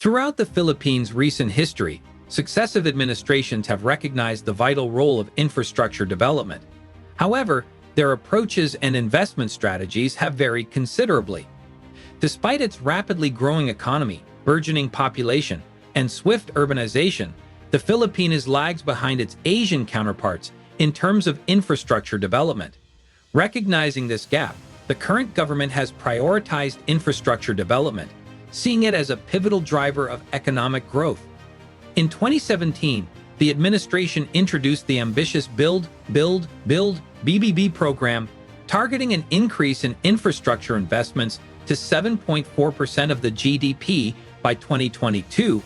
Throughout the Philippines' recent history, successive administrations have recognized the vital role of infrastructure development. However, their approaches and investment strategies have varied considerably. Despite its rapidly growing economy, burgeoning population, and swift urbanization, the Philippines lags behind its Asian counterparts in terms of infrastructure development. Recognizing this gap, the current government has prioritized infrastructure development, seeing it as a pivotal driver of economic growth. In 2017, the administration introduced the ambitious Build, BBB program, targeting an increase in infrastructure investments to 7.4% of the GDP by 2022,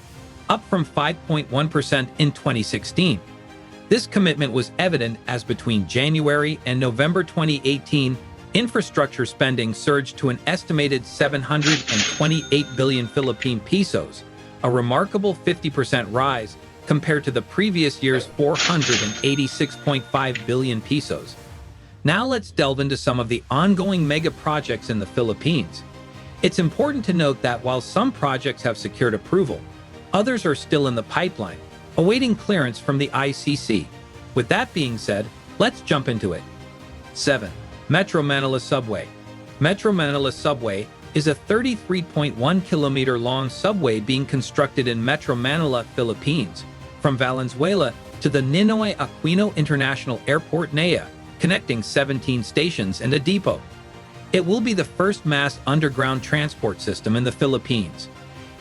up from 5.1% in 2016. This commitment was evident as between January and November 2018, infrastructure spending surged to an estimated 728 billion Philippine pesos, a remarkable 50% rise compared to the previous year's 486.5 billion pesos. Now let's delve into some of the ongoing mega projects in the Philippines. It's important to note that while some projects have secured approval, others are still in the pipeline, awaiting clearance from the ICC. With that being said, let's jump into it. 7. Metro Manila Subway. Metro Manila Subway is a 33.1-kilometer long subway being constructed in Metro Manila, Philippines, from Valenzuela to the Ninoy Aquino International Airport NAIA, connecting 17 stations and a depot. It will be the first mass underground transport system in the Philippines.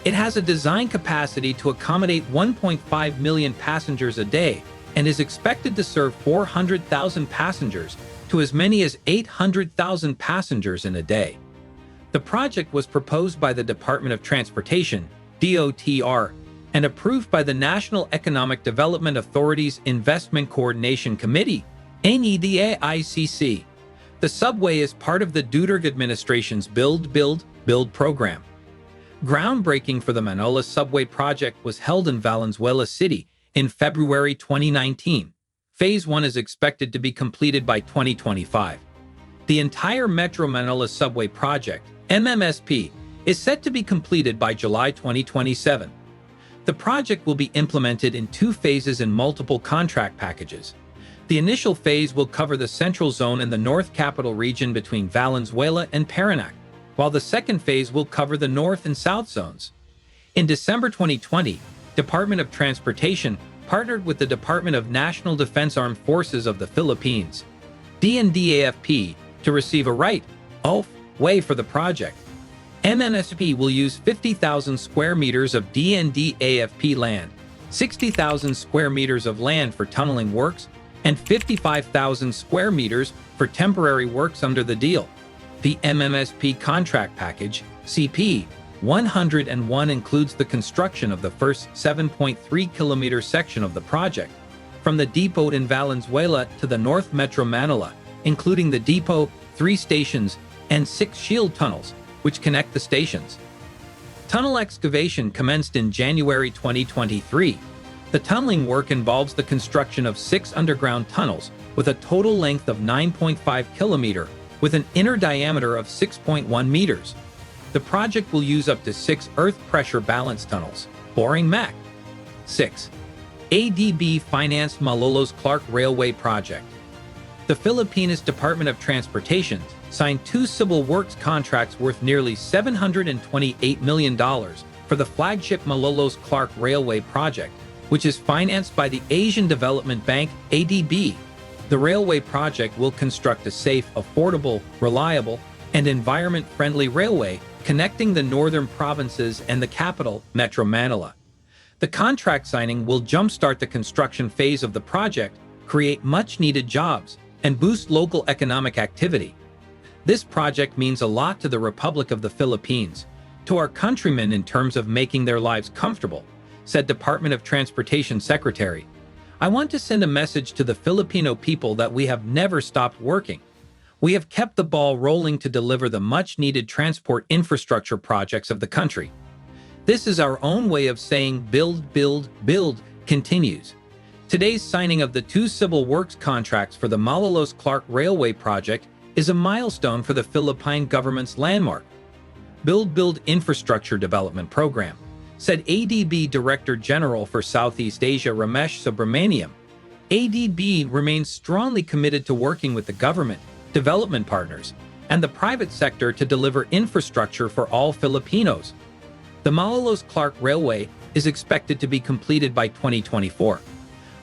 It has a design capacity to accommodate 1.5 million passengers a day and is expected to serve 400,000 passengers to as many as 800,000 passengers in a day. The project was proposed by the Department of Transportation, DOTR, and approved by the National Economic Development Authority's Investment Coordination Committee, NEDAICC. The subway is part of the Duterte Administration's Build program. Groundbreaking for the Malolos subway project was held in Valenzuela City in February 2019. Phase 1 is expected to be completed by 2025. The entire Metro Manila subway project, MMSP, is set to be completed by July 2027. The project will be implemented in 2 phases in multiple contract packages. The initial phase will cover the central zone in the North Capital Region between Valenzuela and Parañaque, while the second phase will cover the North and South zones. In December 2020, Department of Transportation partnered with the Department of National Defense Armed Forces of the Philippines, DNDAFP, to receive a right-of-way for the project. MMSP will use 50,000 square meters of DNDAFP land, 60,000 square meters of land for tunneling works, and 55,000 square meters for temporary works under the deal. The MMSP contract package, CP 101, includes the construction of the first 7.3-kilometer section of the project, from the depot in Valenzuela to the North Metro Manila, including the depot, 3 stations, and 6 shield tunnels, which connect the stations. Tunnel excavation commenced in January 2023. The tunneling work involves the construction of 6 underground tunnels with a total length of 9.5 kilometers, with an inner diameter of 6.1 meters. The project will use up to 6 earth pressure balance tunnels, boring Mac. 6. ADB financed Malolos-Clark Railway project. The Philippines Department of Transportation signed 2 civil works contracts worth nearly $728 million for the flagship Malolos-Clark Railway project, which is financed by the Asian Development Bank, ADB. The railway project will construct a safe, affordable, reliable, and environment-friendly railway connecting the northern provinces and the capital, Metro Manila. The contract signing will jumpstart the construction phase of the project, create much-needed jobs, and boost local economic activity. This project means a lot to the Republic of the Philippines, to our countrymen in terms of making their lives comfortable, said Department of Transportation Secretary. I want to send a message to the Filipino people that we have never stopped working. We have kept the ball rolling to deliver the much-needed transport infrastructure projects of the country. This is our own way of saying build, continues. Today's signing of the 2 civil works contracts for the Malolos-Clark Railway project is a milestone for the Philippine government's landmark Build Infrastructure Development Program. said ADB Director General for Southeast Asia Ramesh Subramaniam. ADB remains strongly committed to working with the government, development partners, and the private sector to deliver infrastructure for all Filipinos. The Malolos-Clark Railway is expected to be completed by 2024.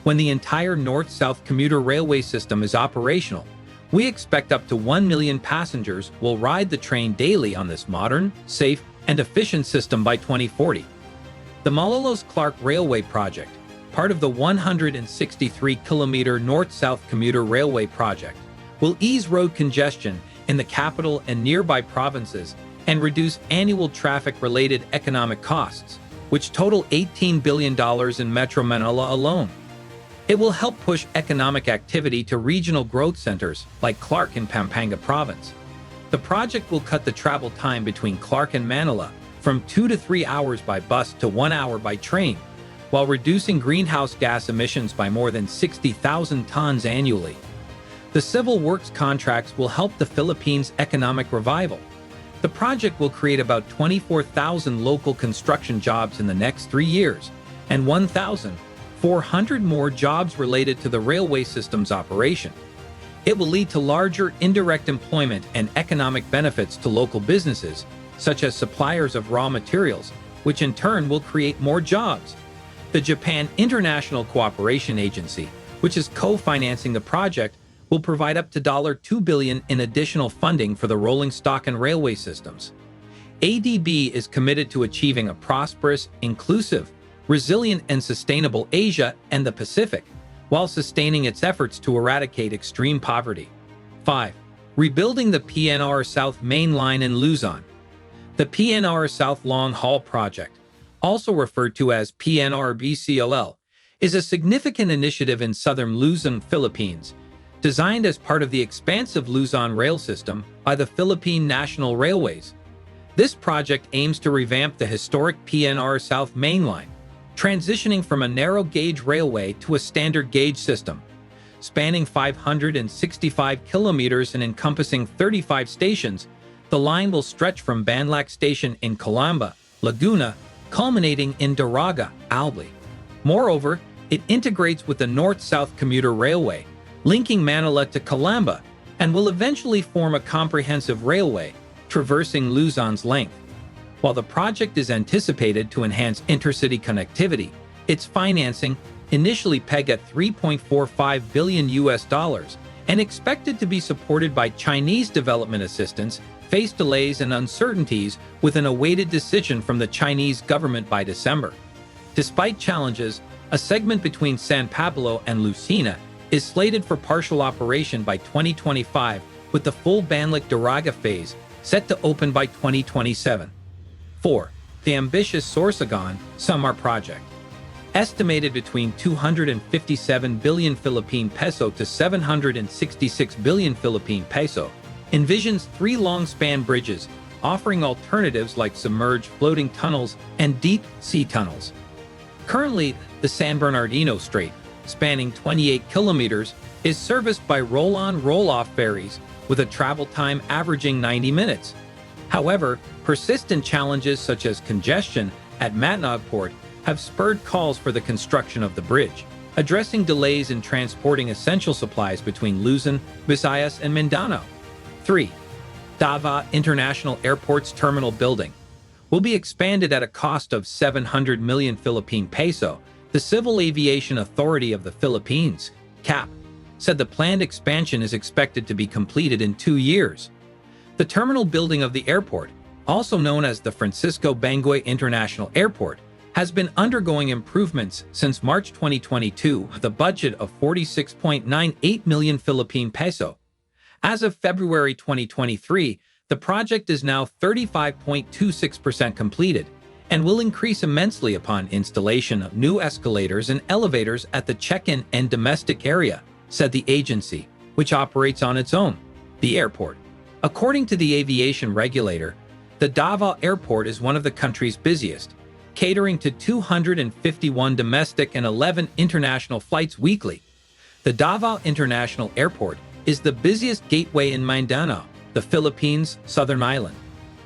When the entire north-south commuter railway system is operational, we expect up to 1 million passengers will ride the train daily on this modern, safe, and efficient system by 2040. The Malolos-Clark Railway project, part of the 163-kilometer north-south commuter railway project, will ease road congestion in the capital and nearby provinces and reduce annual traffic-related economic costs, which total $18 billion in Metro Manila alone. It will help push economic activity to regional growth centers like Clark in Pampanga Province. The project will cut the travel time between Clark and Manila from 2 to 3 hours by bus to 1 hour by train, while reducing greenhouse gas emissions by more than 60,000 tons annually. The civil works contracts will help the Philippines' economic revival. The project will create about 24,000 local construction jobs in the next 3 years, and 1,400 more jobs related to the railway system's operation. It will lead to larger indirect employment and economic benefits to local businesses, such as suppliers of raw materials, which in turn will create more jobs. The Japan International Cooperation Agency, which is co-financing the project, will provide up to $2 billion in additional funding for the rolling stock and railway systems. ADB is committed to achieving a prosperous, inclusive, resilient, and sustainable Asia and the Pacific, while sustaining its efforts to eradicate extreme poverty. 5. Rebuilding the PNR South Mainline in Luzon. The PNR South Long Haul Project, also referred to as PNR BCLL, is a significant initiative in southern Luzon, Philippines, designed as part of the expansive Luzon rail system by the Philippine National Railways. This project aims to revamp the historic PNR South Mainline, transitioning from a narrow-gauge railway to a standard-gauge system. Spanning 565 kilometers and encompassing 35 stations, the line will stretch from Banlac Station in Calamba, Laguna, culminating in Daraga, Albay. Moreover, it integrates with the North-South Commuter Railway, linking Manila to Calamba, and will eventually form a comprehensive railway, traversing Luzon's length. While the project is anticipated to enhance intercity connectivity, its financing, initially pegged at $3.45 billion and expected to be supported by Chinese development assistance, faced delays and uncertainties with an awaited decision from the Chinese government by December. Despite challenges, a segment between San Pablo and Lucena is slated for partial operation by 2025, with the full Banlac-Daraga phase set to open by 2027. 4. The ambitious Sorsogon-Samar project. Estimated between 257 billion Philippine peso to 766 billion Philippine peso, envisions 3 long-span bridges, offering alternatives like submerged floating tunnels and deep-sea tunnels. Currently, the San Bernardino Strait, spanning 28 kilometers, is serviced by roll-on roll-off ferries with a travel time averaging 90 minutes. However, persistent challenges such as congestion at Matnog Port have spurred calls for the construction of the bridge, addressing delays in transporting essential supplies between Luzon, Visayas, and Mindanao. 3. Davao International Airport's terminal building will be expanded at a cost of 700 million Philippine peso. The Civil Aviation Authority of the Philippines, CAP, said the planned expansion is expected to be completed in 2 years. The terminal building of the airport, also known as the Francisco Benguet International Airport, has been undergoing improvements since March 2022 with a budget of 46.98 million Philippine peso. As of February 2023, the project is now 35.26% completed and will increase immensely upon installation of new escalators and elevators at the check-in and domestic area, said the agency, which operates on its own, the airport. According to the aviation regulator, the Davao Airport is one of the country's busiest, catering to 251 domestic and 11 international flights weekly. The Davao International Airport is the busiest gateway in Mindanao, the Philippines' southern island.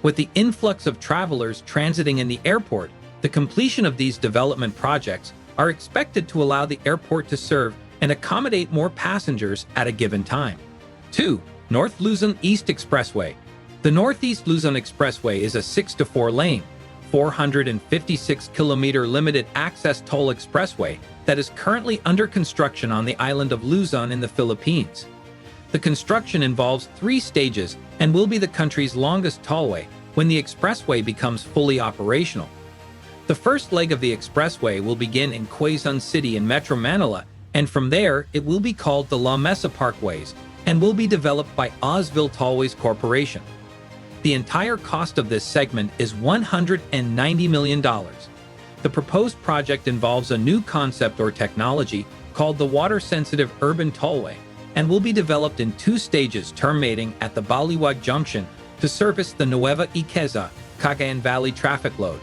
With the influx of travelers transiting in the airport, The completion of these development projects are expected to allow the airport to serve and accommodate more passengers at a given time. 2. North Luzon East Expressway. The Northeast Luzon Expressway is a 6-to-4-lane, 456-kilometer limited access toll expressway that is currently under construction on the island of Luzon in the Philippines. The construction involves 3 stages and will be the country's longest tollway when the expressway becomes fully operational. The first leg of the expressway will begin in Quezon City in Metro Manila, and from there it will be called the La Mesa Parkways and will be developed by Osville Tollways Corporation. The entire cost of this segment is $190 million. The proposed project involves a new concept or technology called the water-sensitive urban tollway and will be developed in 2 stages terminating at the Baliwag Junction to service the Nueva Ecija, Cagayan Valley traffic load.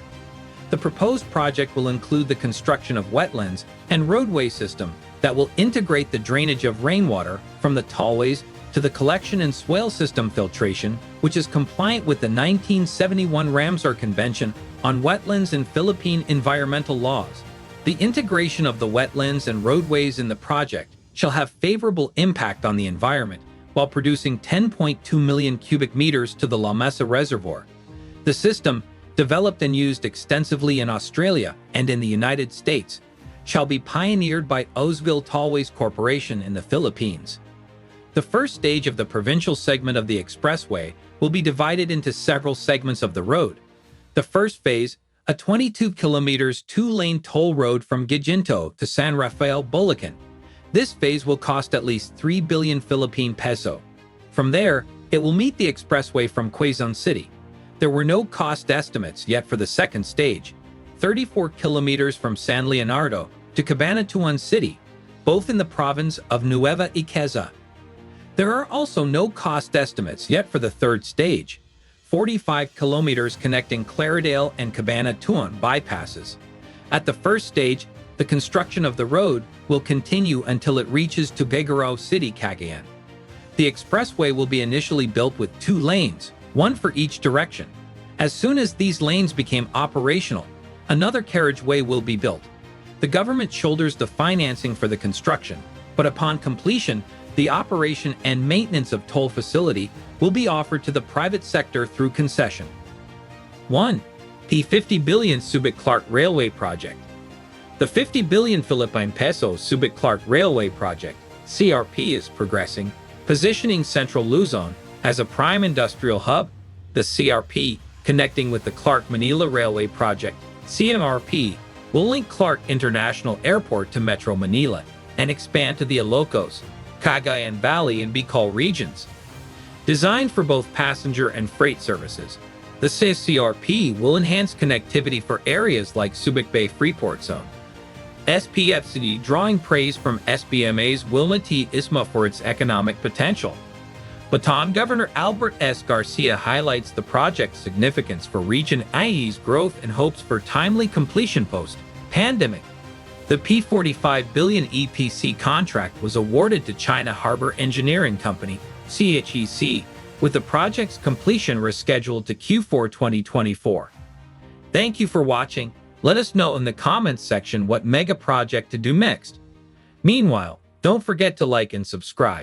The proposed project will include the construction of wetlands and roadway system that will integrate the drainage of rainwater from the tollways to the collection and swale system filtration, which is compliant with the 1971 Ramsar Convention on Wetlands and Philippine environmental laws. The integration of the wetlands and roadways in the project shall have favorable impact on the environment while producing 10.2 million cubic meters to the La Mesa Reservoir. The system, developed and used extensively in Australia and in the United States, shall be pioneered by Osville Tollways Corporation in the Philippines. The first stage of the provincial segment of the expressway will be divided into several segments of the road. The first phase, a 22 kilometers 2-lane toll road from Giginto to San Rafael, Bulacan. This phase will cost at least 3 billion Philippine peso. From there, it will meet the expressway from Quezon City. There were no cost estimates yet for the second stage, 34 kilometers from San Leonardo to Cabanatuan City, both in the province of Nueva Ecija. There are also no cost estimates yet for the third stage, 45 kilometers connecting Claridale and Cabanatuan bypasses. At the first stage, the construction of the road will continue until it reaches Tuguegarao City, Cagayan. The expressway will be initially built with 2 lanes, 1 for each direction. As soon as these lanes became operational, another carriageway will be built. The government shoulders the financing for the construction, but upon completion, the operation and maintenance of toll facility will be offered to the private sector through concession. 1. The 50 billion Subic-Clark Railway Project. The 50 billion Philippine peso Subic-Clark Railway Project, CRP, is progressing, positioning central Luzon as a prime industrial hub. The CRP, connecting with the Clark-Manila Railway Project, CMRP, will link Clark International Airport to Metro Manila and expand to the Ilocos, Cagayan Valley, and Bicol regions. Designed for both passenger and freight services, the CRP will enhance connectivity for areas like Subic Bay Freeport Zone. SPFC drawing praise from SBMA's Wilma T. Isma for its economic potential. Bataan Governor Albert S. Garcia highlights the project's significance for Region IE's growth and hopes for timely completion post-pandemic. The P45 billion EPC contract was awarded to China Harbor Engineering Company, CHEC, with the project's completion rescheduled to Q4 2024. Thank you for watching. Let us know in the comments section what mega project to do next. Meanwhile, don't forget to like and subscribe.